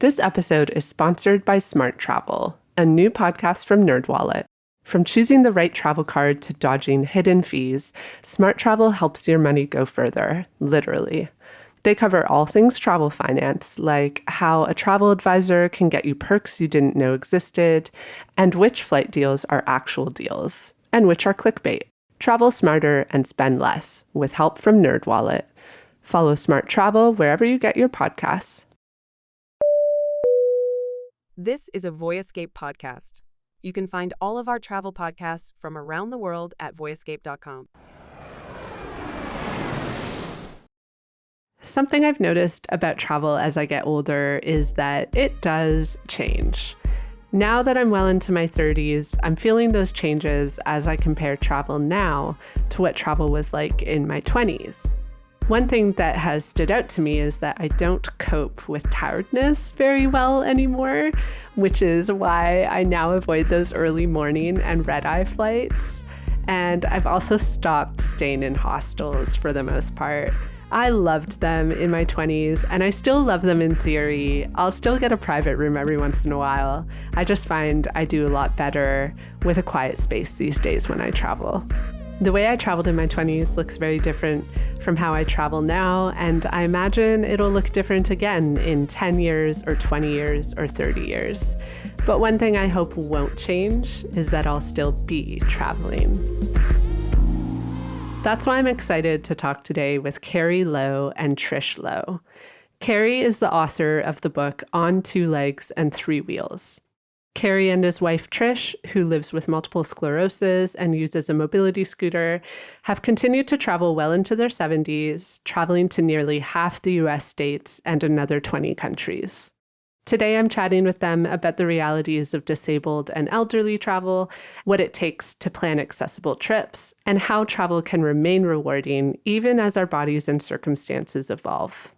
This episode is sponsored by Smart Travel, a new podcast from NerdWallet. From choosing the right travel card to dodging hidden fees, Smart Travel helps your money go further, literally. They cover all things travel finance, like how a travel advisor can get you perks you didn't know existed, and which flight deals are actual deals, and which are clickbait. Travel smarter and spend less with help from NerdWallet. Follow Smart Travel wherever you get your podcasts. This is a Voyescape podcast. You can find all of our travel podcasts from around the world at voyescape.com. Something I've noticed about travel as I get older is that it does change. Now that I'm well into my 30s, I'm feeling those changes as I compare travel now to what travel was like in my 20s. One thing that has stood out to me is that I don't cope with tiredness very well anymore, which is why I now avoid those early morning and red-eye flights. And I've also stopped staying in hostels for the most part. I loved them in my 20s, and I still love them in theory. I'll still get a private room every once in a while. I just find I do a lot better with a quiet space these days when I travel. The way I traveled in my 20s looks very different from how I travel now, and I imagine it'll look different again in 10 years or 20 years or 30 years. But one thing I hope won't change is that I'll still be traveling. That's why I'm excited to talk today with Cary Lowe and Trish Lowe. Cary is the author of the book On Two Legs and Three Wheels. Cary and his wife Trish, who lives with multiple sclerosis and uses a mobility scooter, have continued to travel well into their 70s, traveling to nearly half the US states and another 20 countries. Today, I'm chatting with them about the realities of disabled and elderly travel, what it takes to plan accessible trips, and how travel can remain rewarding even as our bodies and circumstances evolve.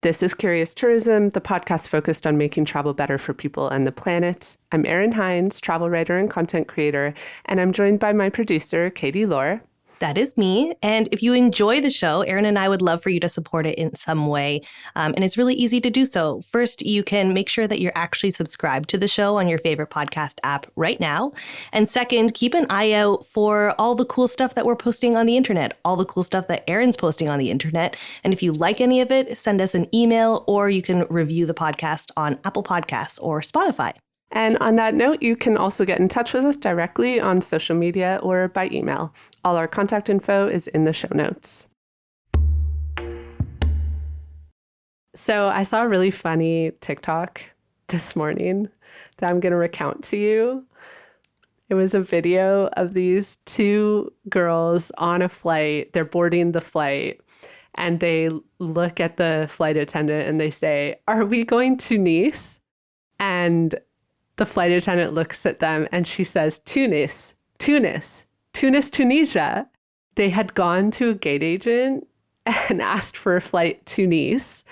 This is Curious Tourism, the podcast focused on making travel better for people and the planet. I'm Erin Hines, travel writer and content creator, and I'm joined by my producer, Cary Lowe. That is me. And if you enjoy the show, Erin and I would love for you to support it in some way. And it's really easy to do so. First, you can make sure that you're actually subscribed to the show on your favorite podcast app right now. And second, keep an eye out for all the cool stuff that we're posting on the internet, all the cool stuff that Erin's posting on the internet. And if you like any of it, send us an email, or you can review the podcast on Apple Podcasts or Spotify. And on that note, you can also get in touch with us directly on social media or by email. All our contact info is in the show notes. So I saw a really funny TikTok this morning that I'm going to recount to you. It was a video of these two girls on a flight. They're boarding the flight, and they look at the flight attendant and they say, "Are we going to Nice?" And the flight attendant looks at them and she says, Tunis, Tunisia. They had gone to a gate agent and asked for a flight to Nice.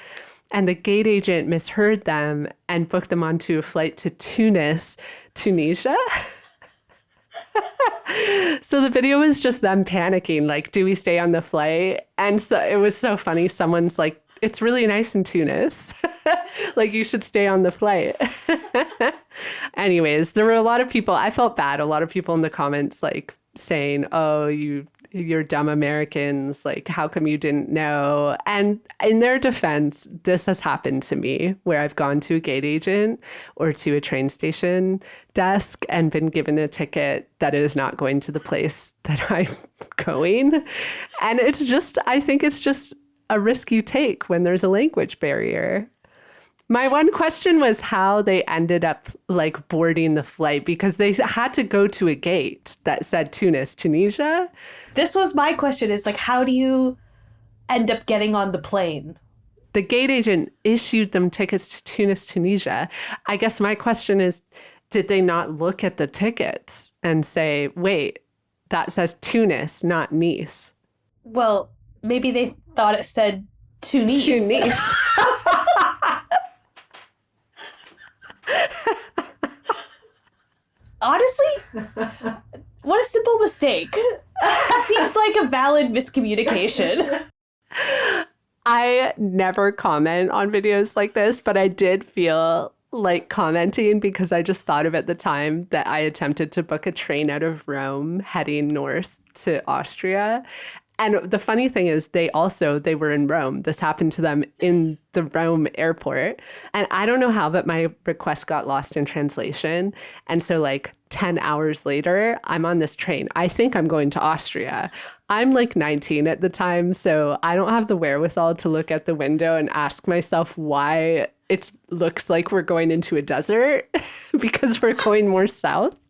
And the gate agent misheard them and booked them onto a flight to Tunis, Tunisia. So the video was just them panicking, like, do we stay on the flight? And so it was so funny. Someone's like, it's really nice in Tunis. Like, you should stay on the flight. Anyways, there were a lot of people, I felt bad, a lot of people in the comments, like, saying, oh, you're dumb Americans. Like, how come you didn't know? And in their defense, this has happened to me, where I've gone to a gate agent or to a train station desk and been given a ticket that is not going to the place that I'm going. And it's just, I think it's just a risk you take when there's a language barrier. My one question was how they ended up like boarding the flight, because they had to go to a gate that said Tunis, Tunisia. This was my question. It's like, how do you end up getting on the plane? The gate agent issued them tickets to Tunis, Tunisia. I guess my question is, did they not look at the tickets and say, wait, that says Tunis, not Nice? Well, maybe they thought it said Tunis. Tunis. Honestly, what a simple mistake. Seems like a valid miscommunication. I I never comment on videos like this, but I did feel like commenting because I just thought of at the time that I attempted to book a train out of Rome heading north to Austria. And the funny thing is they were in Rome. This happened to them in the Rome airport. And I don't know how, but my request got lost in translation. And so like 10 hours later, I'm on this train. I think I'm going to Austria. I'm like 19 at the time, so I don't have the wherewithal to look out the window and ask myself why it looks like we're going into a desert because we're going more south.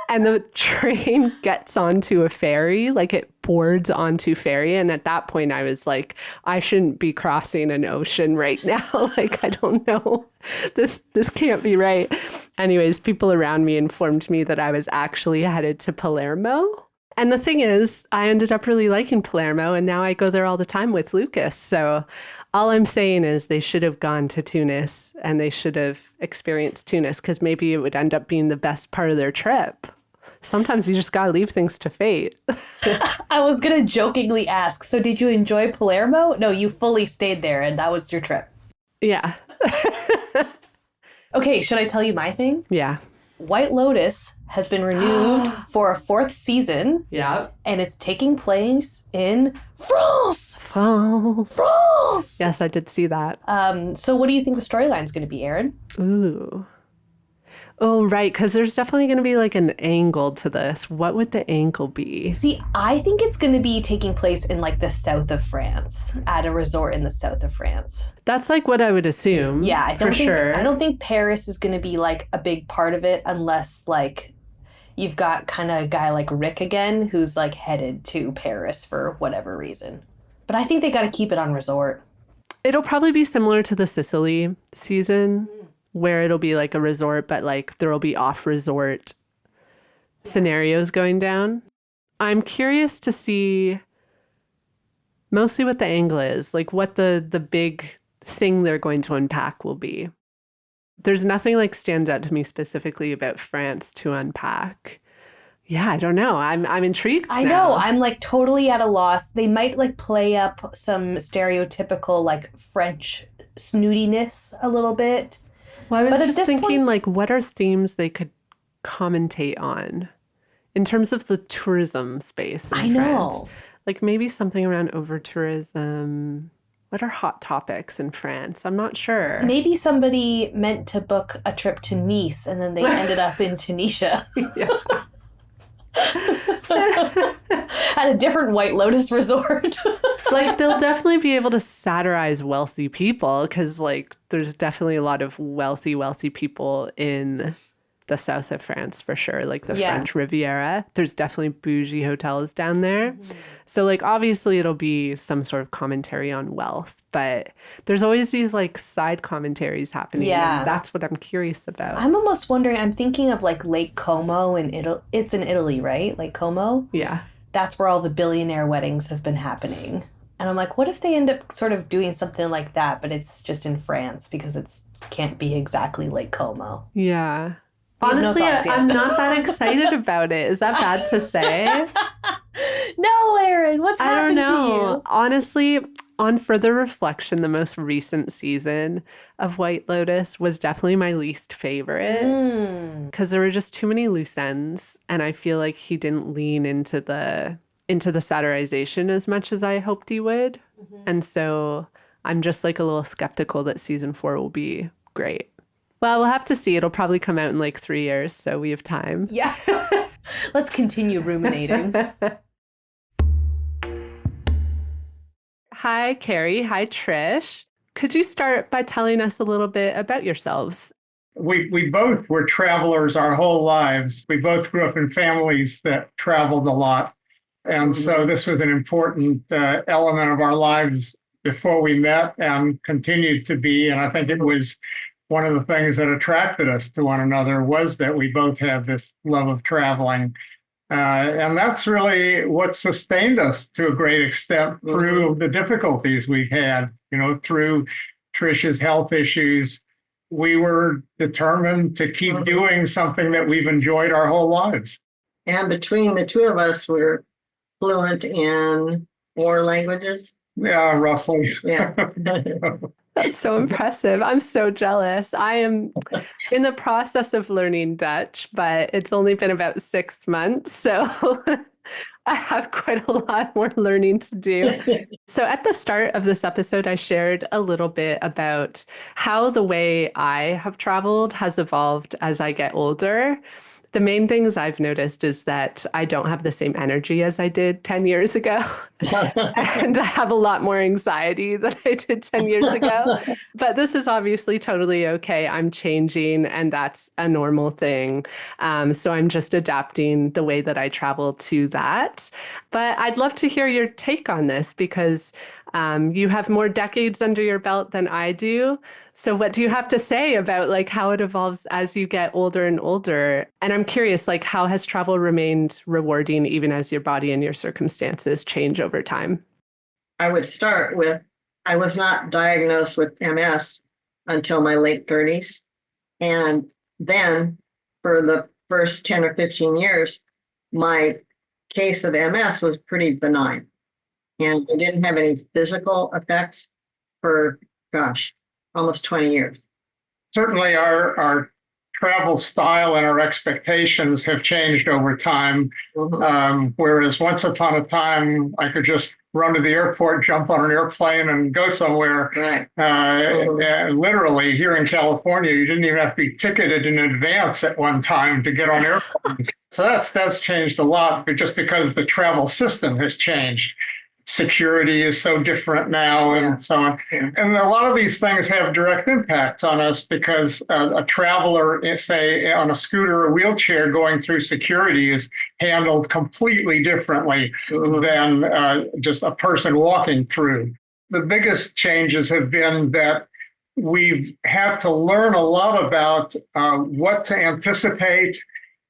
And the train gets onto a ferry, like it boards onto ferry. And at that point, I was like, I shouldn't be crossing an ocean right now. Like, I don't know. This can't be right. Anyways, people around me informed me that I was actually headed to Palermo. And the thing is, I ended up really liking Palermo, and now I go there all the time with Lucas. So all I'm saying is they should have gone to Tunis, and they should have experienced Tunis, because maybe it would end up being the best part of their trip. Sometimes you just got to leave things to fate. I was going to jokingly ask, so did you enjoy Palermo? No, you fully stayed there, and that was your trip. Yeah. Okay, should I tell you my thing? Yeah. White Lotus has been renewed for a 4th season. Yeah. And it's taking place in France. France. Yes, I did see that. So what do you think the storyline's going to be, Erin? Ooh. Oh, right, because there's definitely going to be like an angle to this. What would the angle be? See, I think it's going to be taking place in like the south of France, at a resort in the south of France. That's like what I would assume. Yeah, I sure. don't think Paris is going to be like a big part of it unless like you've got kind of a guy like Rick again who's like headed to Paris for whatever reason. But I think they got to keep it on resort. It'll probably be similar to the Sicily season, where it'll be like a resort, but like there'll be off-resort scenarios going down. I'm curious to see mostly what the angle is, like what the big thing they're going to unpack will be. There's nothing like stands out to me specifically about France to unpack. Yeah, I don't know. I'm intrigued I now. know. I'm like totally at a loss. They might like play up some stereotypical like French snootiness a little bit. Well, I was just thinking, like, what are themes they could commentate on in terms of the tourism space in France? Like, maybe something around over-tourism. What are hot topics in France? I'm not sure. Maybe somebody meant to book a trip to Nice, and then they ended up in Tunisia. At a different White Lotus resort. Like, they'll definitely be able to satirize wealthy people because, like, there's definitely a lot of wealthy people in the south of France for sure, like the French Riviera. There's definitely bougie hotels down there. So, like, obviously it'll be some sort of commentary on wealth, but there's always these, like, side commentaries happening. Yeah. And that's what I'm curious about. I'm almost wondering, I'm thinking of, like, Lake Como in Italy. It's in Italy, right? Lake Como? Yeah. That's where all the billionaire weddings have been happening. And I'm like, what if they end up sort of doing something like that, but it's just in France because it can't be exactly Lake Como? Yeah. Honestly, I'm not that excited about it. Is that bad to say? No, Erin, what's happened to you? Honestly, on further reflection, the most recent season of White Lotus was definitely my least favorite because there were just too many loose ends, and I feel like he didn't lean into the satirization as much as I hoped he would. And so I'm just like a little skeptical that season 4 will be great. Well, we'll have to see. It'll probably come out in like 3 years, so we have time. Yeah. Let's continue ruminating. Hi, Cary. Hi, Trish. Could you start by telling us a little bit about yourselves? We both were travelers our whole lives. We both grew up in families that traveled a lot. And so this was an important element of our lives before we met and continued to be. And I think it was one of the things that attracted us to one another was that we both have this love of traveling. And that's really what sustained us to a great extent through the difficulties we had, through Trish's health issues. We were determined to keep doing something that we've enjoyed our whole lives. And between the two of us, we're fluent in 4 languages. Yeah, roughly. Yeah. That's so impressive. I'm so jealous. I am in the process of learning Dutch, but it's only been about 6 months. So I have quite a lot more learning to do. So at the start of this episode, I shared a little bit about how the way I have traveled has evolved as I get older. The main things I've noticed is that I don't have the same energy as I did 10 years ago. And I have a lot more anxiety than I did 10 years ago. But this is obviously totally okay. I'm changing, and that's a normal thing. So I'm just adapting the way that I travel to that. But I'd love to hear your take on this because you have more decades under your belt than I do. So what do you have to say about like how it evolves as you get older and older? And I'm curious, like how has travel remained rewarding even as your body and your circumstances change over time? I would start with, I was not diagnosed with MS until my late 30s. And then for the first 10 or 15 years, my case of MS was pretty benign. And I didn't have any physical effects for, gosh, almost 20 years. Certainly our travel style and our expectations have changed over time. Whereas once upon a time, I could just run to the airport, jump on an airplane and go somewhere. Right. Literally here in California, you didn't even have to be ticketed in advance at one time to get on airplanes. So that's changed a lot, but just because the travel system has changed. Security is so different now and so on. And a lot of these things have direct impacts on us because a traveler, say on a scooter or wheelchair going through security is handled completely differently than just a person walking through. The biggest changes have been that we've had to learn a lot about what to anticipate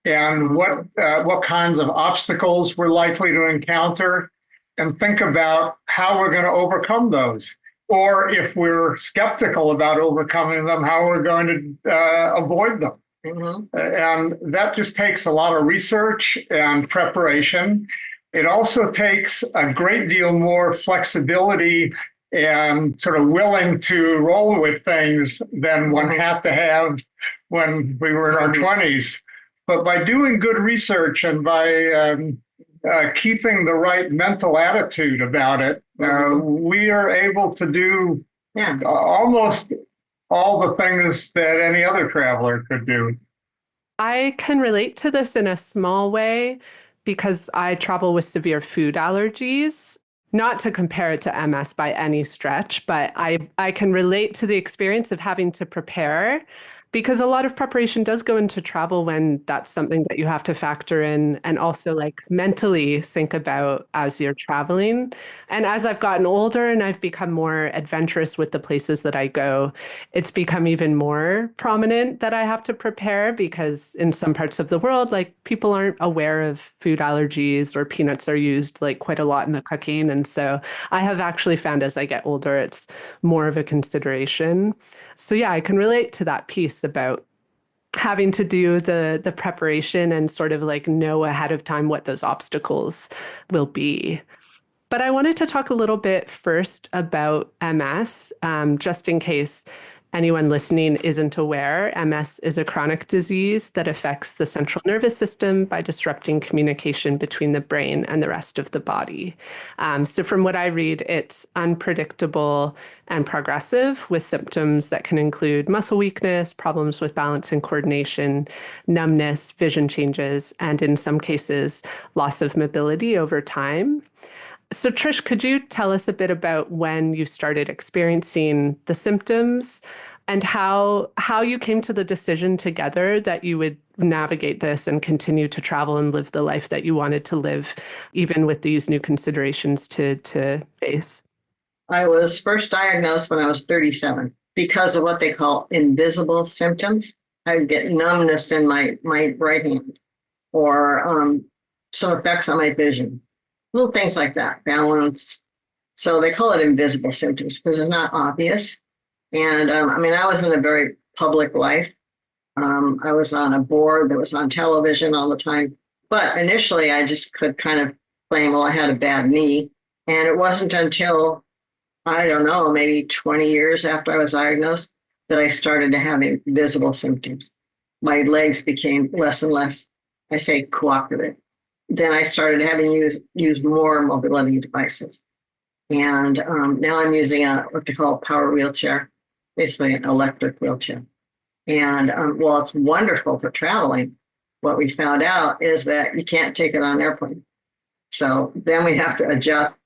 and what kinds of obstacles we're likely to encounter, and think about how we're going to overcome those. Or if we're skeptical about overcoming them, how we're going to avoid them. And that just takes a lot of research and preparation. It also takes a great deal more flexibility and sort of willing to roll with things than one had to have when we were in our 20s. But by doing good research and by keeping the right mental attitude about it, we are able to do almost all the things that any other traveler could do. I can relate to this in a small way because I travel with severe food allergies. Not to compare it to MS by any stretch, but I can relate to the experience of having to prepare because a lot of preparation does go into travel when that's something that you have to factor in and also like mentally think about as you're traveling. And as I've gotten older and I've become more adventurous with the places that I go, it's become even more prominent that I have to prepare because in some parts of the world, like people aren't aware of food allergies or peanuts are used like quite a lot in the cooking. And so I have actually found as I get older, it's more of a consideration. So yeah, I can relate to that piece about having to do the preparation and sort of like know ahead of time what those obstacles will be. But I wanted to talk a little bit first about MS, just in case anyone listening isn't aware. MS is a chronic disease that affects the central nervous system by disrupting communication between the brain and the rest of the body. So from what I read, it's unpredictable and progressive with symptoms that can include muscle weakness, problems with balance and coordination, numbness, vision changes, and in some cases, loss of mobility over time. So Trish, could you tell us a bit about when you started experiencing the symptoms and how you came to the decision together that you would navigate this and continue to travel and live the life that you wanted to live, even with these new considerations to face? I was first diagnosed when I was 37 because of what they call invisible symptoms. I would get numbness in my right hand or some effects on my vision. Little things like that, balance. So they call it invisible symptoms because it's not obvious. And I was in a very public life. I was on a board that was on television all the time. But initially, I just could kind of claim, well, I had a bad knee. And it wasn't until I don't know, maybe 20 years after I was diagnosed, that I started to have visible symptoms. My legs became less and less, I say, cooperative. Then I started having use more mobility devices. And now I'm using what they call a power wheelchair, basically an electric wheelchair. And while it's wonderful for traveling, what we found out is that you can't take it on an airplane. So then we have to adjust.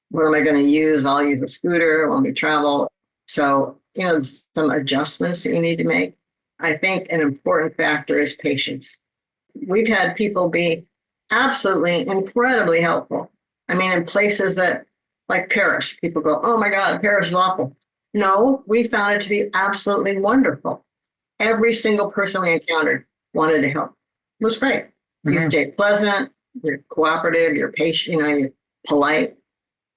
What am I going to use? I'll use a scooter when we travel. So, some adjustments that you need to make. I think an important factor is patience. We've had people be absolutely incredibly helpful. I mean, in places that, like Paris, people go, oh my God, Paris is awful. No, we found it to be absolutely wonderful. Every single person we encountered wanted to help. It was great. You stay pleasant, you're cooperative, you're patient, you're polite.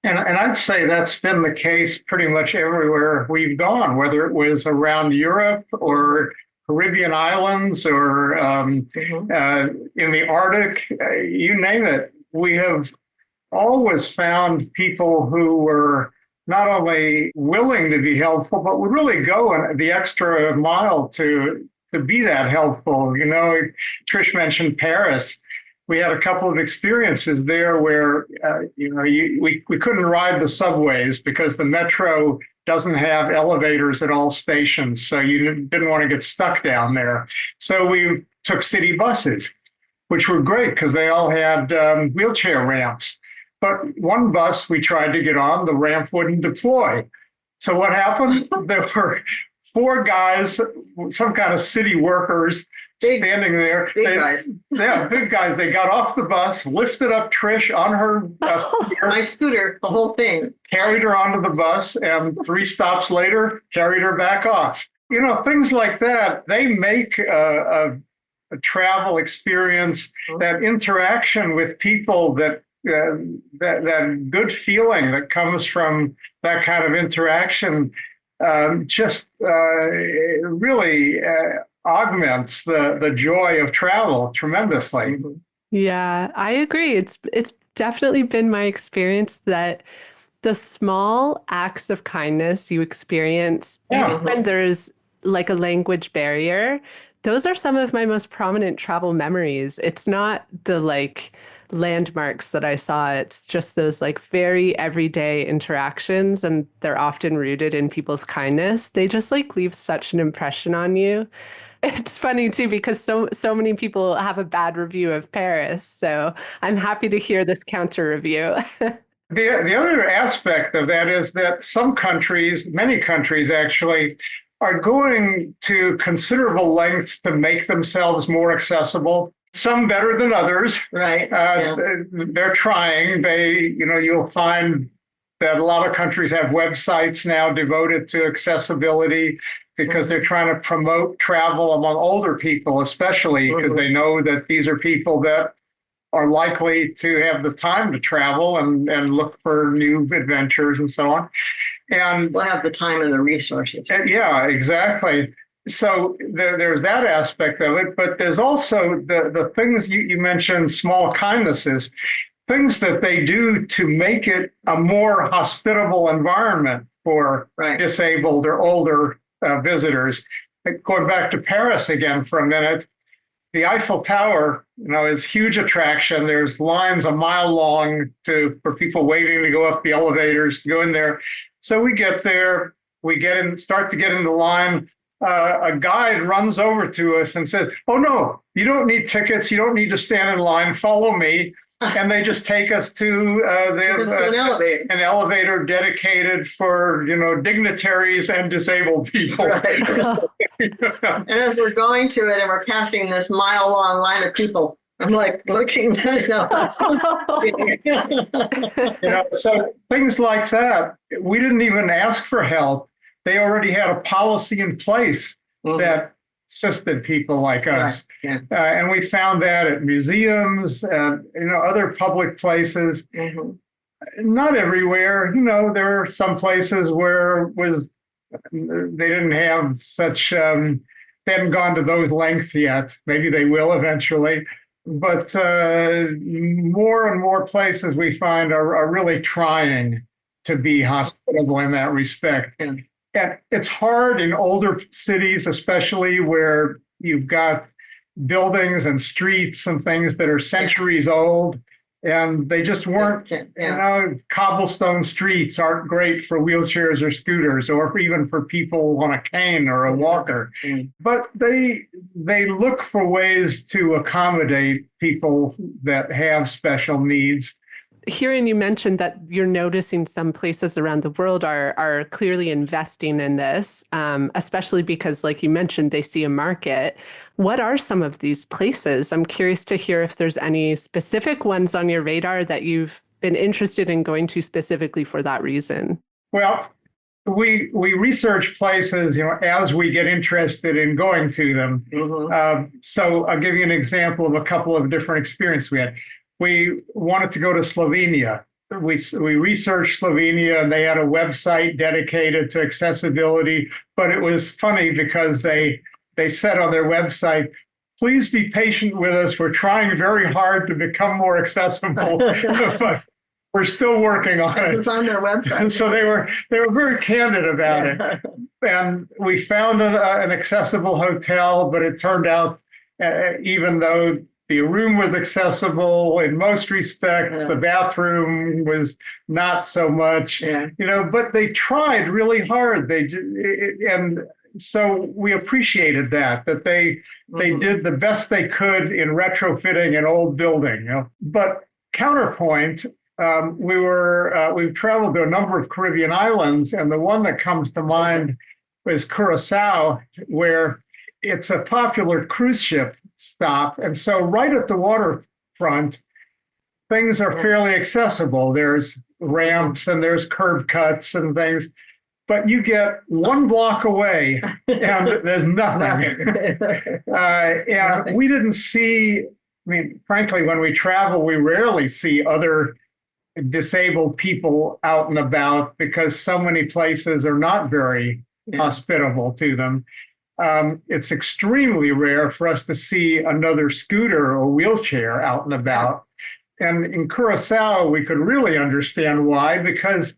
And I'd say that's been the case pretty much everywhere we've gone, whether it was around Europe or Caribbean islands or in the Arctic, you name it. We have always found people who were not only willing to be helpful, but would really go the extra mile to be that helpful. Trish mentioned Paris. We had a couple of experiences there where, we couldn't ride the subways because the metro doesn't have elevators at all stations. So you didn't want to get stuck down there. So we took city buses, which were great because they all had wheelchair ramps. But one bus we tried to get on, the ramp wouldn't deploy. So what happened? There were 4 guys, some kind of city workers, standing there. Big guys. Yeah, big guys. They got off the bus, lifted up Trish on her scooter, my scooter, the whole thing. Carried her onto the bus, and 3 stops later, carried her back off. Things like that, they make a travel experience, that interaction with people, that good feeling that comes from that kind of interaction really augments the joy of travel tremendously. Yeah, I agree. It's definitely been my experience that the small acts of kindness you experience, even when there's like a language barrier, those are some of my most prominent travel memories. It's not the landmarks that I saw. It's just those very everyday interactions, and they're often rooted in people's kindness. They just leave such an impression on you. It's funny too, because so many people have a bad review of Paris. So I'm happy to hear this counter review. The other aspect of that is that some countries, many countries actually, are going to considerable lengths to make themselves more accessible. Some better than others. Right. They're trying. You'll find that a lot of countries have websites now devoted to accessibility because they're trying to promote travel among older people, especially because they know that these are people that are likely to have the time to travel and look for new adventures and so on. And we'll have the time and the resources. Yeah, exactly. So there's that aspect of it, but there's also the things you mentioned, small kindnesses, things that they do to make it a more hospitable environment for disabled or older visitors. Going back to Paris again for a minute, the Eiffel Tower, is a huge attraction. There's lines a mile long for people waiting to go up the elevators to go in there. So we get there, start to get in the line. A guide runs over to us and says, "Oh no, you don't need tickets. You don't need to stand in line. Follow me." And they just take us to an elevator dedicated for dignitaries and disabled people. Right. And as we're going to it and we're passing this mile-long line of people, I'm looking at So things like that. We didn't even ask for help. They already had a policy in place that assisted people like us. Right. Yeah. And we found that at museums and other public places. Not everywhere. There are some places where they didn't have such, they hadn't gone to those lengths yet. Maybe they will eventually. But more and more places we find are really trying to be hospitable in that respect. And it's hard in older cities, especially where you've got buildings and streets and things that are centuries old. And they just weren't, cobblestone streets aren't great for wheelchairs or scooters, or even for people on a cane or a walker. But they look for ways to accommodate people that have special needs. Hearing you mentioned that you're noticing some places around the world are clearly investing in this, especially because, like you mentioned, they see a market. What are some of these places? I'm curious to hear if there's any specific ones on your radar that you've been interested in going to specifically for that reason. Well, we research places, as we get interested in going to them. So I'll give you an example of a couple of different experiences we had. We wanted to go to Slovenia. We researched Slovenia, and they had a website dedicated to accessibility. But it was funny because they said on their website, "Please be patient with us. We're trying very hard to become more accessible, but we're still working on it." It's on their website. And so they were very candid about it. And we found an accessible hotel, but it turned out, even though the room was accessible in most respects, the bathroom was not so much, but they tried really hard. And so we appreciated that they did the best they could in retrofitting an old building. But counterpoint, we've traveled to a number of Caribbean islands, and the one that comes to mind is Curacao, where it's a popular cruise ship stop. And so right at the waterfront, things are fairly accessible. There's ramps and there's curb cuts and things, but you get one block away and there's nothing. And we didn't see, frankly, when we travel, we rarely see other disabled people out and about because so many places are not very hospitable to them. It's extremely rare for us to see another scooter or wheelchair out and about. And in Curacao, we could really understand why, because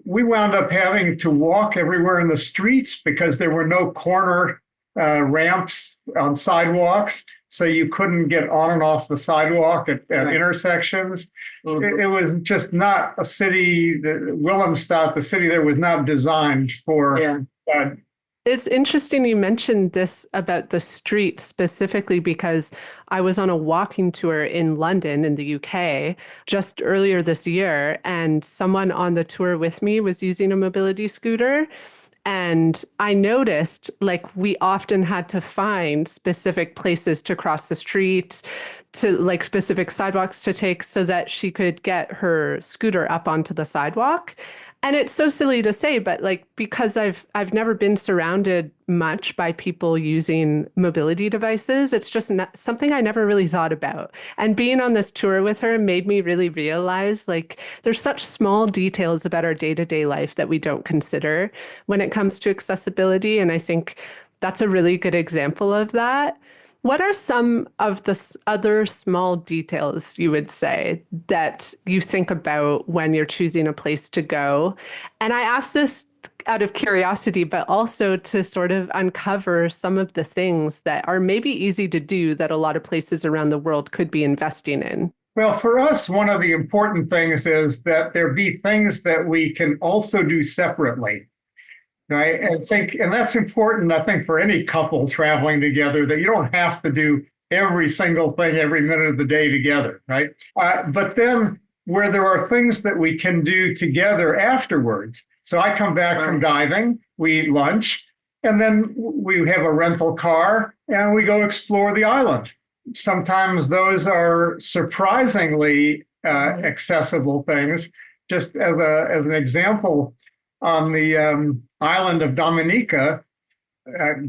we wound up having to walk everywhere in the streets because there were no corner ramps on sidewalks. So you couldn't get on and off the sidewalk at intersections. It was just not a city, Willemstad, the city there was not designed for that. It's interesting you mentioned this about the street specifically because I was on a walking tour in London in the UK just earlier this year, and someone on the tour with me was using a mobility scooter. And I noticed, we often had to find specific places to cross the street, to specific sidewalks to take so that she could get her scooter up onto the sidewalk. And it's so silly to say, but because I've never been surrounded much by people using mobility devices, it's just not something I never really thought about. And being on this tour with her made me really realize there's such small details about our day-to-day life that we don't consider when it comes to accessibility. And I think that's a really good example of that. What are some of the other small details you would say that you think about when you're choosing a place to go? And I ask this out of curiosity, but also to sort of uncover some of the things that are maybe easy to do that a lot of places around the world could be investing in. Well, for us, one of the important things is that there be things that we can also do separately. Right. And that's important, I think, for any couple traveling together, that you don't have to do every single thing every minute of the day together. Right. But then where there are things that we can do together afterwards. So I come back from diving, we eat lunch, and then we have a rental car and we go explore the island. Sometimes those are surprisingly accessible things. Just as an example, on the island of Dominica,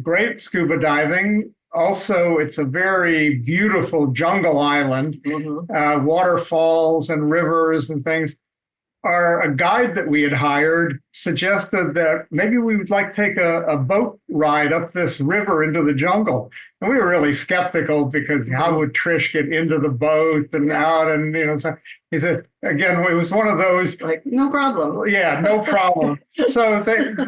great scuba diving. Also, it's a very beautiful jungle island, waterfalls and rivers and things. a guide that we had hired suggested that maybe we would like to take a boat ride up this river into the jungle. And we were really skeptical because how would Trish get into the boat and out? And, so he said, again, it was one of those. Like, no problem. Yeah, no problem. So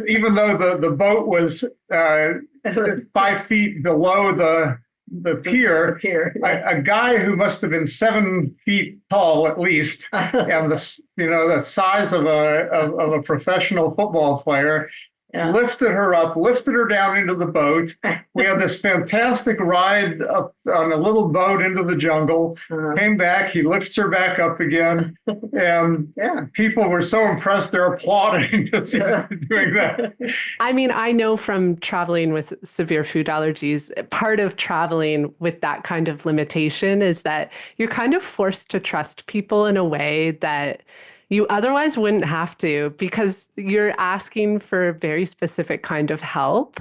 even though the boat was 5 feet below the pier, a guy who must have been 7 feet tall at least, and the size of a professional football player, lifted her down into the boat. We had this fantastic ride up on a little boat into the jungle. Came back, he lifts her back up again, and people were so impressed they're applauding as he's doing that. I mean, I know from traveling with severe food allergies, part of traveling with that kind of limitation is that you're kind of forced to trust people in a way that you otherwise wouldn't have to, because you're asking for a very specific kind of help.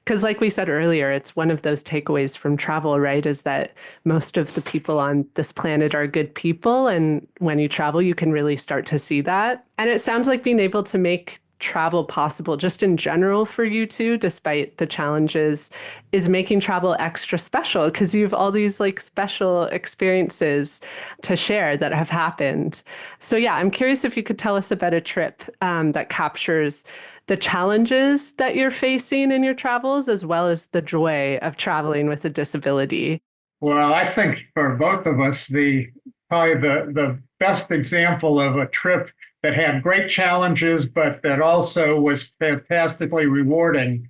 Because like we said earlier, it's one of those takeaways from travel, right? Is that most of the people on this planet are good people. And when you travel, you can really start to see that. And it sounds like being able to make travel possible just in general for you two, despite the challenges, is making travel extra special because you have all these like special experiences to share that have happened. So yeah, I'm curious if you could tell us about a trip that captures the challenges that you're facing in your travels, as well as the joy of traveling with a disability. Well, I think for both of us, probably the best example of a trip that had great challenges, but that also was fantastically rewarding,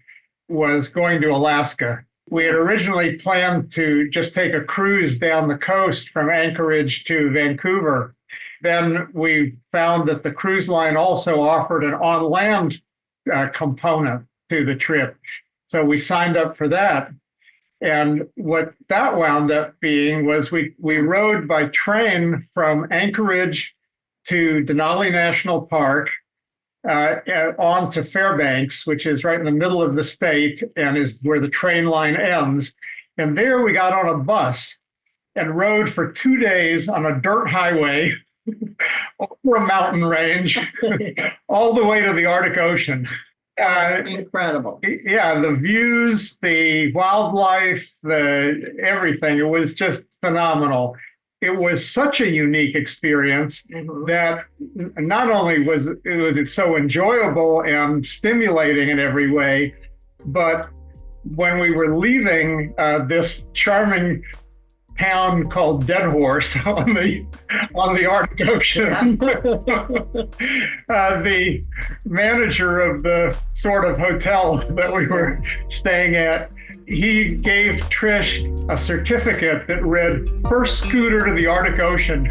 was going to Alaska. We had originally planned to just take a cruise down the coast from Anchorage to Vancouver. Then we found that the cruise line also offered an on-land component to the trip. So we signed up for that. And what that wound up being was we rode by train from Anchorage to Denali National Park, on to Fairbanks, which is right in the middle of the state and is where the train line ends. And there we got on a bus and rode for 2 days on a dirt highway over a mountain range, all the way to the Arctic Ocean. Incredible. Yeah, the views, the wildlife, everything. It was just phenomenal. It was such a unique experience that not only was it so enjoyable and stimulating in every way, but when we were leaving this charming town called Dead Horse on the Arctic Ocean, the manager of the sort of hotel that we were staying at, he gave Trish a certificate that read, "First scooter to the Arctic Ocean."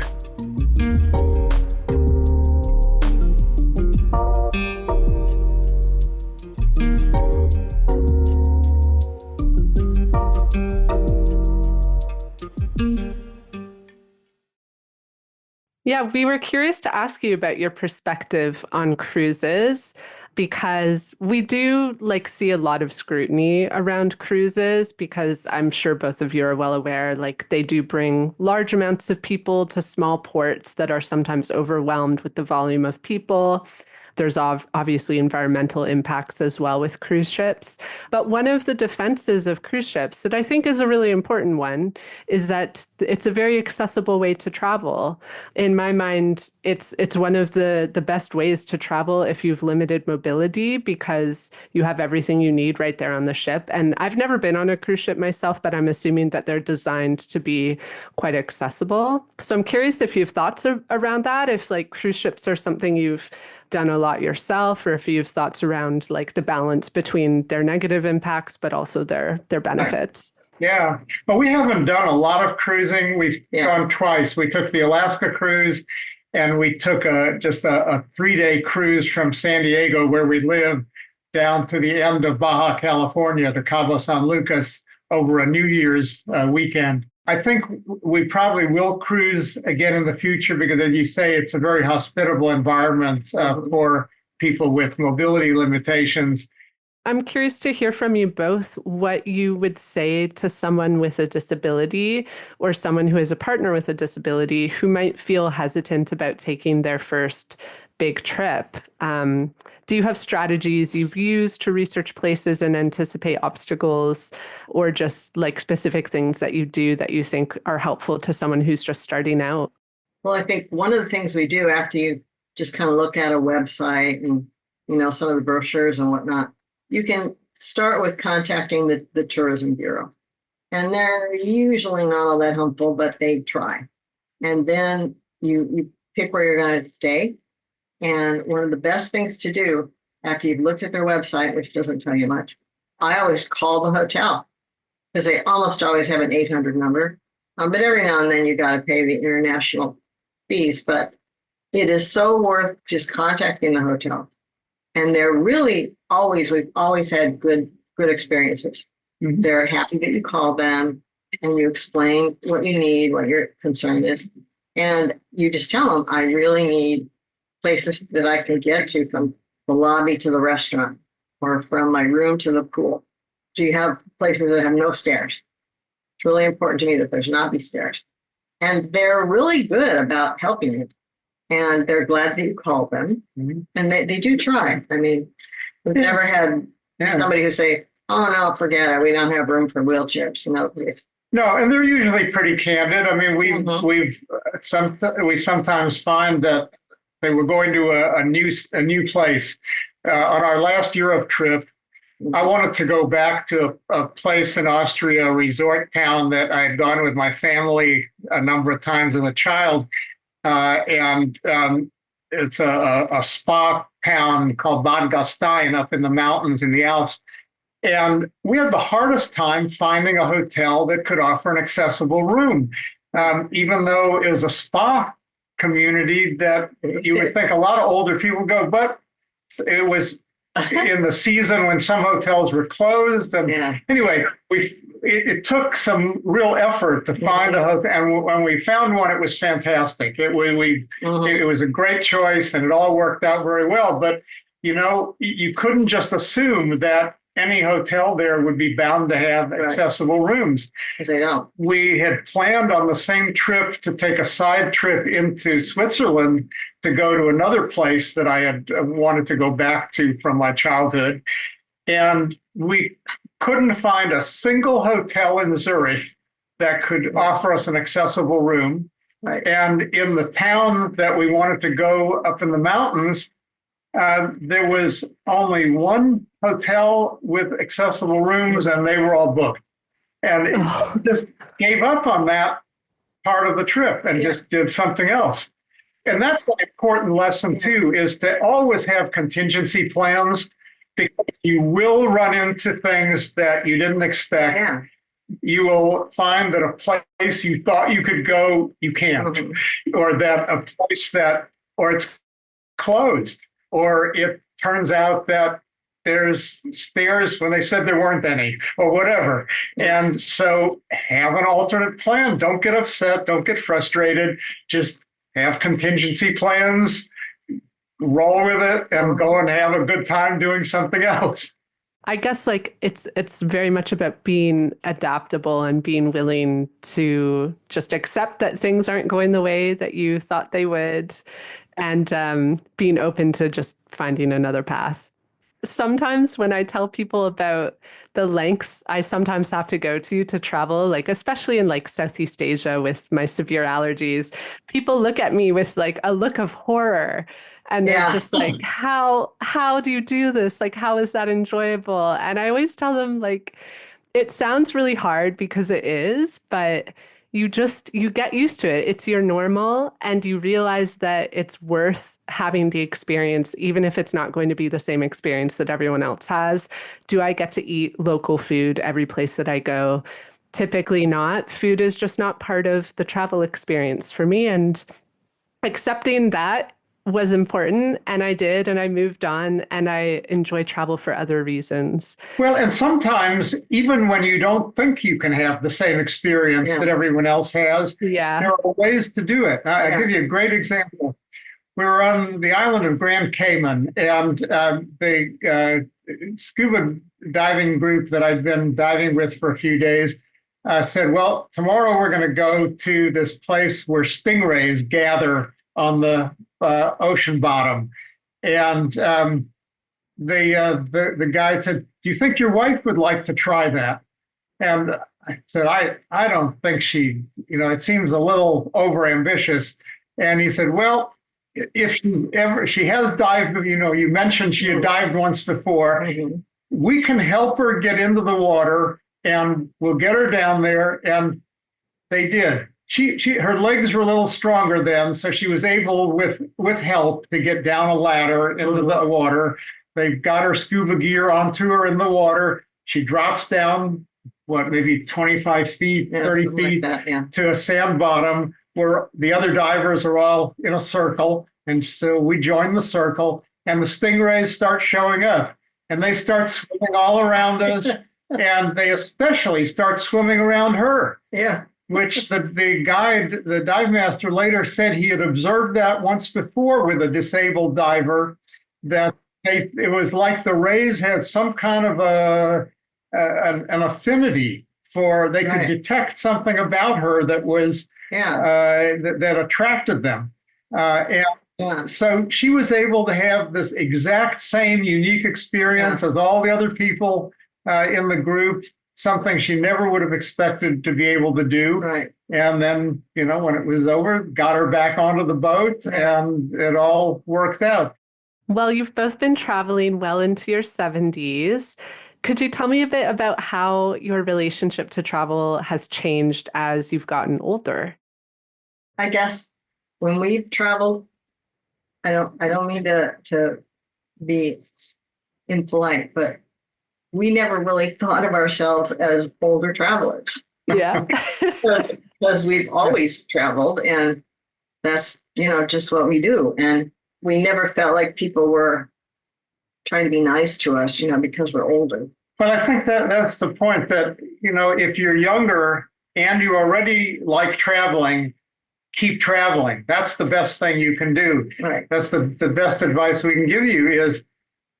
Yeah, we were curious to ask you about your perspective on cruises, because we do see a lot of scrutiny around cruises, because I'm sure both of you are well aware, they do bring large amounts of people to small ports that are sometimes overwhelmed with the volume of people. There's obviously environmental impacts as well with cruise ships. But one of the defenses of cruise ships that I think is a really important one is that it's a very accessible way to travel. In my mind, it's one of the best ways to travel if you've limited mobility, because you have everything you need right there on the ship. And I've never been on a cruise ship myself, but I'm assuming that they're designed to be quite accessible. So I'm curious if you have thoughts around that, if cruise ships are something you've done a lot yourself, or if you have thoughts around the balance between their negative impacts, but also their benefits. Yeah, but we haven't done a lot of cruising. We've gone twice. We took the Alaska cruise, and we took just a 3-day cruise from San Diego, where we live, down to the end of Baja California to Cabo San Lucas over a New Year's weekend. I think we probably will cruise again in the future, because, as you say, it's a very hospitable environment for people with mobility limitations. I'm curious to hear from you both what you would say to someone with a disability or someone who is a partner with a disability who might feel hesitant about taking their first big trip. Do you have strategies you've used to research places and anticipate obstacles, or just like specific things that you do that you think are helpful to someone who's just starting out? Well, I think one of the things we do after you just kind of look at a website and, some of the brochures and whatnot, you can start with contacting the Tourism Bureau. And they're usually not all that helpful, but they try. And then you pick where you're going to stay. And one of the best things to do after you've looked at their website, which doesn't tell you much, I always call the hotel because they almost always have an 800 number. But every now and then you got to pay the international fees. But it is so worth just contacting the hotel. And they're really we've always had good experiences. Mm-hmm. They're happy that you call them and you explain what you need, what your concern is. And you just tell them, I really need places that I can get to from the lobby to the restaurant or from my room to the pool. Do you have places that have no stairs? It's really important to me that there's not be stairs. And they're really good about helping you. And they're glad that you called them. Mm-hmm. And they do try. I mean, we've never had somebody who say, oh, no, forget it. We don't have room for wheelchairs. No, and they're usually pretty candid. I mean, we sometimes find that they were going to a new place. On our last Europe trip, I wanted to go back to a place in Austria, a resort town that I had gone with my family a number of times as a child. And it's a spa town called Bad Gastein up in the mountains in the Alps. And we had the hardest time finding a hotel that could offer an accessible room, even though it was a spa community that you would think a lot of older people go, but it was in the season when some hotels were closed. And anyway, it took some real effort to find a hotel. And when we found one, it was fantastic. It was a great choice and it all worked out very well. But, you couldn't just assume that any hotel there would be bound to have accessible rooms. Because they don't. We had planned on the same trip to take a side trip into Switzerland to go to another place that I had wanted to go back to from my childhood. And we couldn't find a single hotel in Zurich that could offer us an accessible room. Right. And in the town that we wanted to go up in the mountains, there was only one hotel with accessible rooms and they were all booked. And it just gave up on that part of the trip and just did something else. And that's an important lesson too, is to always have contingency plans, because you will run into things that you didn't expect. Yeah. You will find that a place you thought you could go, you can't, or that a place or it's closed, or it turns out that there's stairs when they said there weren't any, or whatever. And so have an alternate plan. Don't get upset. Don't get frustrated. Just have contingency plans, roll with it, and go and have a good time doing something else. I guess it's very much about being adaptable and being willing to just accept that things aren't going the way that you thought they would, and being open to just finding another path. Sometimes when I tell people about the lengths I sometimes have to go to travel, especially in Southeast Asia with my severe allergies, people look at me with a look of horror. And they're just how do you do this? How is that enjoyable? And I always tell them, it sounds really hard because it is, but you get used to it. It's your normal, and you realize that it's worth having the experience, even if it's not going to be the same experience that everyone else has. Do I get to eat local food every place that I go? Typically not. Food is just not part of the travel experience for me. And accepting that was important, and I did, and I moved on, and I enjoy travel for other reasons. Well, and sometimes even when you don't think you can have the same experience that everyone else has, there are ways to do it. I'll give you a great example. We were on the island of Grand Cayman, and the scuba diving group that I'd been diving with for a few days said, well, tomorrow we're going to go to this place where stingrays gather on the ocean bottom. And the guy said, do you think your wife would like to try that? And I said, I don't think she, it seems a little overambitious. And he said, well, if she has dived, you mentioned she had dived once before, Mhm. we can help her get into the water and we'll get her down there. And they did. Her legs were a little stronger then, so she was able with help to get down a ladder into the water. They got her scuba gear onto her in the water. She drops down, maybe 25 feet, 30 feet like that, to a sand bottom where the other divers are all in a circle. And so we join the circle and the stingrays start showing up and they start swimming all around us. And they especially start swimming around her. Yeah. Which the guide, the dive master later said he had observed that once before with a disabled diver, that it was like the rays had some kind of an affinity for, they could detect something about her that was, that attracted them. So she was able to have this exact same unique experience as all the other people in the group, something she never would have expected to be able to do. Right. And then, when it was over, got her back onto the boat and it all worked out. Well, you've both been traveling well into your 70s. Could you tell me a bit about how your relationship to travel has changed as you've gotten older? I guess when we've traveled, I don't mean to be impolite, but we never really thought of ourselves as older travelers. Yeah. Because we've always traveled and that's, just what we do. And we never felt like people were trying to be nice to us, because we're older. But I think that's the point that, if you're younger and you already like traveling, keep traveling. That's the best thing you can do. Right. That's the best advice we can give you is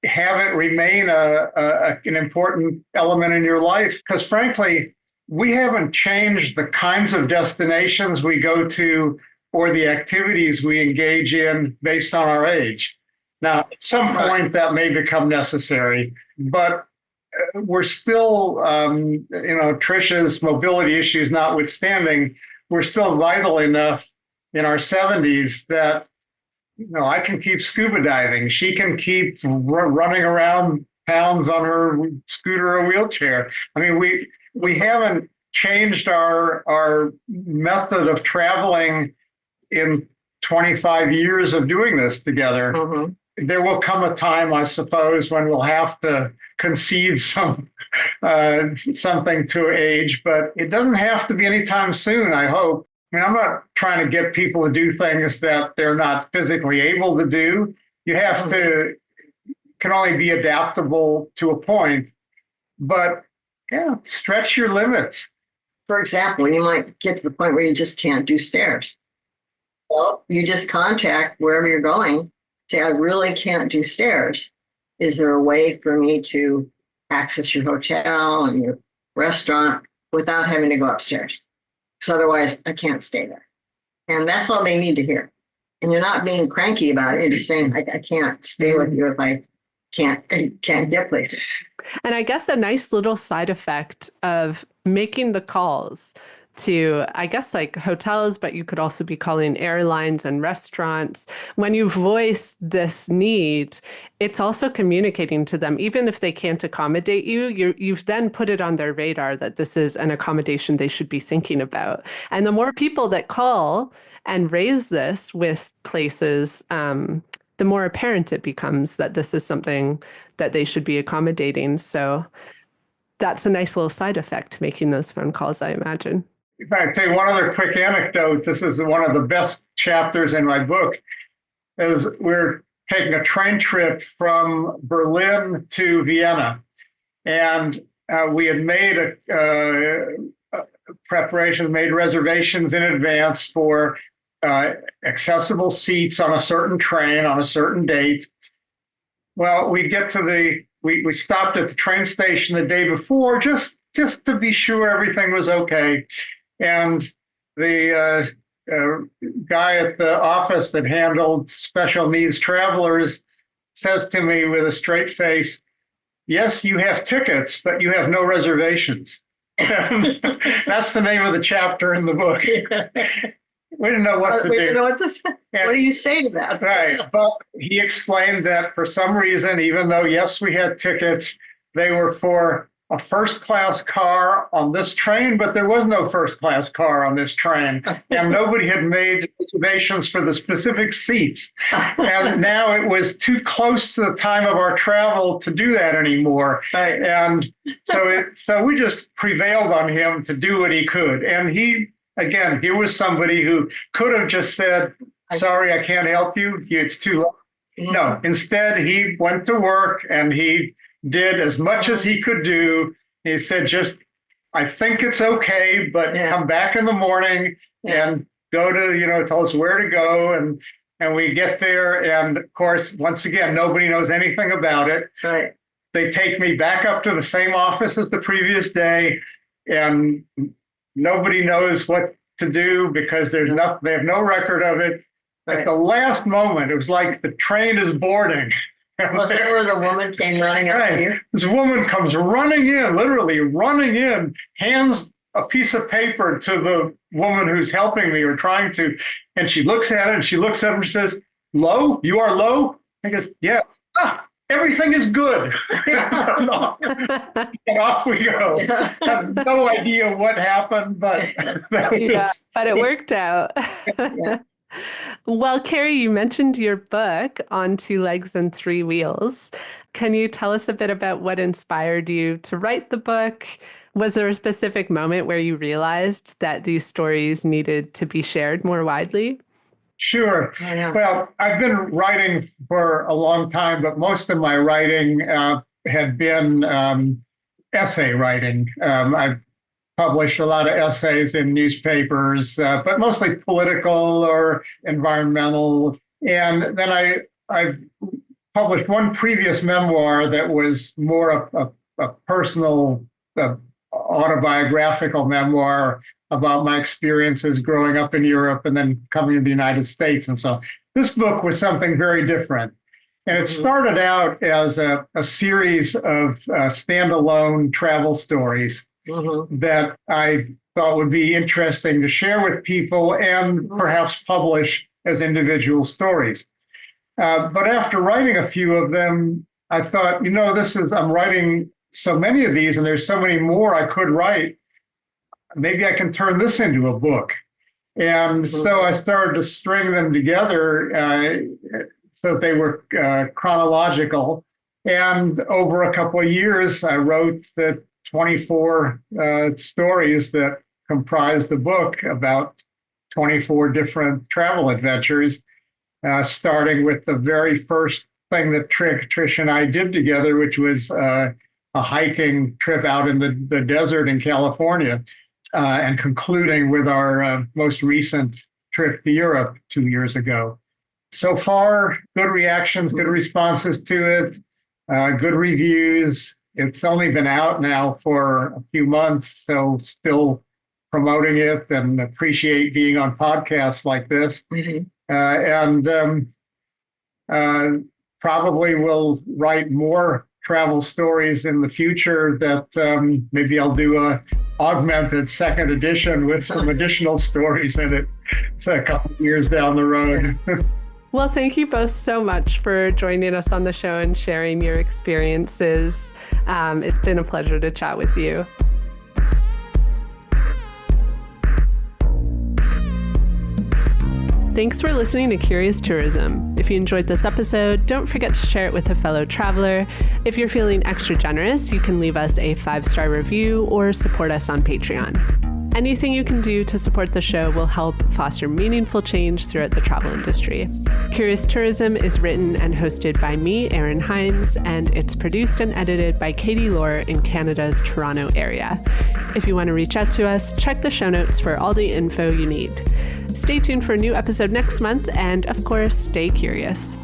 have it remain an important element in your life. Because frankly, we haven't changed the kinds of destinations we go to or the activities we engage in based on our age. Now, at some point that may become necessary, but we're still, Trish's mobility issues notwithstanding, we're still vital enough in our 70s that I can keep scuba diving. She can keep running around towns on her scooter or wheelchair. I mean, we haven't changed our method of traveling in 25 years of doing this together. Mm-hmm. There will come a time, I suppose, when we'll have to concede something to age, but it doesn't have to be anytime soon, I hope. I mean, I'm not trying to get people to do things that they're not physically able to do. You have to, can only be adaptable to a point, but stretch your limits. For example, you might get to the point where you just can't do stairs. Well, you just contact wherever you're going, say, I really can't do stairs. Is there a way for me to access your hotel and your restaurant without having to go upstairs? Because otherwise I can't stay there. And that's all they need to hear. And you're not being cranky about it. You're just saying, I can't stay with you if I can't get places. And I guess a nice little side effect of making the calls to, I guess, like hotels, but you could also be calling airlines and restaurants. When you voice this need, it's also communicating to them, even if they can't accommodate you, you've then put it on their radar that this is an accommodation they should be thinking about. And the more people that call and raise this with places, the more apparent it becomes that this is something that they should be accommodating. So that's a nice little side effect to making those phone calls, I imagine. In fact, I'll tell you one other quick anecdote. This is one of the best chapters in my book. Is we're taking a train trip from Berlin to Vienna, and we had made preparations, made reservations in advance for accessible seats on a certain train on a certain date. Well, we get to the we stopped at the train station the day before just to be sure everything was okay. And the guy at the office that handled special needs travelers says to me with a straight face, "Yes, you have tickets, but you have no reservations." That's the name of the chapter in the book. We didn't know what to do. We didn't know what to say. What do you say to that? Right. But he explained that for some reason, even though, yes, we had tickets, they were for a first-class car on this train, but there was no first-class car on this train. And nobody had made reservations for the specific seats. And now it was too close to the time of our travel to do that anymore. Right. And so we just prevailed on him to do what he could. And he, again, he was somebody who could have just said, "Sorry, I can't help you. It's too late." No, instead, he went to work and he did as much as he could do. He said, "I think it's okay, but come back in the morning and go to, tell us where to go." And we get there. And of course, once again, nobody knows anything about it. Right. They take me back up to the same office as the previous day, and nobody knows what to do because they have no record of it. Right. At the last moment, it was like the train is boarding. Was that where the woman came running up to you? This woman comes running in, literally running in, hands a piece of paper to the woman who's helping me or trying to, and she looks at it and she looks up and says, "Lowe? You are Lowe?" I goes, "Yeah." Everything is good. And off we go. I have no idea what happened, but but it worked out. Well, Cary, you mentioned your book, On Two Legs and Three Wheels. Can you tell us a bit about what inspired you to write the book? Was there a specific moment where you realized that these stories needed to be shared more widely? Sure. Well, I've been writing for a long time, but most of my writing had been essay writing. I've published a lot of essays in newspapers, but mostly political or environmental. And then I published one previous memoir that was more a personal, autobiographical memoir about my experiences growing up in Europe and then coming to the United States. And so this book was something very different. And it started out as a series of standalone travel stories that I thought would be interesting to share with people and perhaps publish as individual stories. But after writing a few of them, I thought, I'm writing so many of these and there's so many more I could write. Maybe I can turn this into a book. And so I started to string them together so that they were chronological. And over a couple of years, I wrote the 24 stories that comprise the book about 24 different travel adventures, starting with the very first thing that Trish and I did together, which was a hiking trip out in the desert in California, and concluding with our most recent trip to Europe 2 years ago. So far, good reactions, good responses to it, good reviews. It's only been out now for a few months, so still promoting it and appreciate being on podcasts like this. And probably will write more travel stories in the future that maybe I'll do a augmented second edition with some additional stories in it. It's a couple of years down the road. Well, thank you both so much for joining us on the show and sharing your experiences. It's been a pleasure to chat with you. Thanks for listening to Curious Tourism. If you enjoyed this episode, don't forget to share it with a fellow traveler. If you're feeling extra generous, you can leave us a 5-star review or support us on Patreon. Anything you can do to support the show will help foster meaningful change throughout the travel industry. Curious Tourism is written and hosted by me, Erin Hines, and it's produced and edited by Cary Lowe in Canada's Toronto area. If you want to reach out to us, check the show notes for all the info you need. Stay tuned for a new episode next month, and of course, stay curious.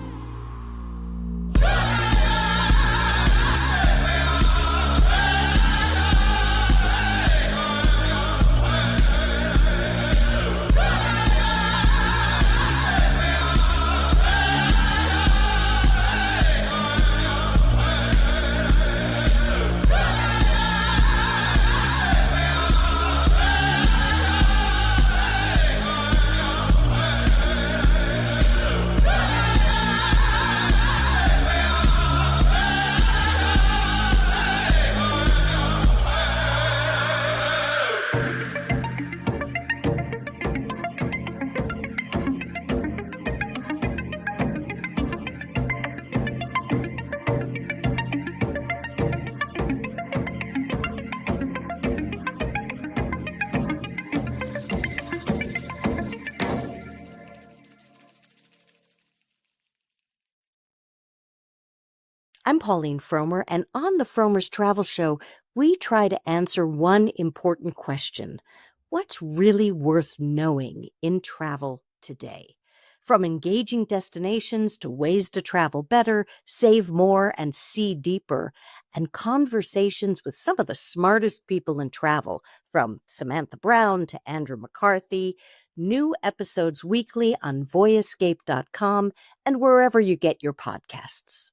Pauline Fromer, and on the Fromers Travel Show, we try to answer one important question. What's really worth knowing in travel today? From engaging destinations to ways to travel better, save more, and see deeper, and conversations with some of the smartest people in travel, from Samantha Brown to Andrew McCarthy. New episodes weekly on voyescape.com and wherever you get your podcasts.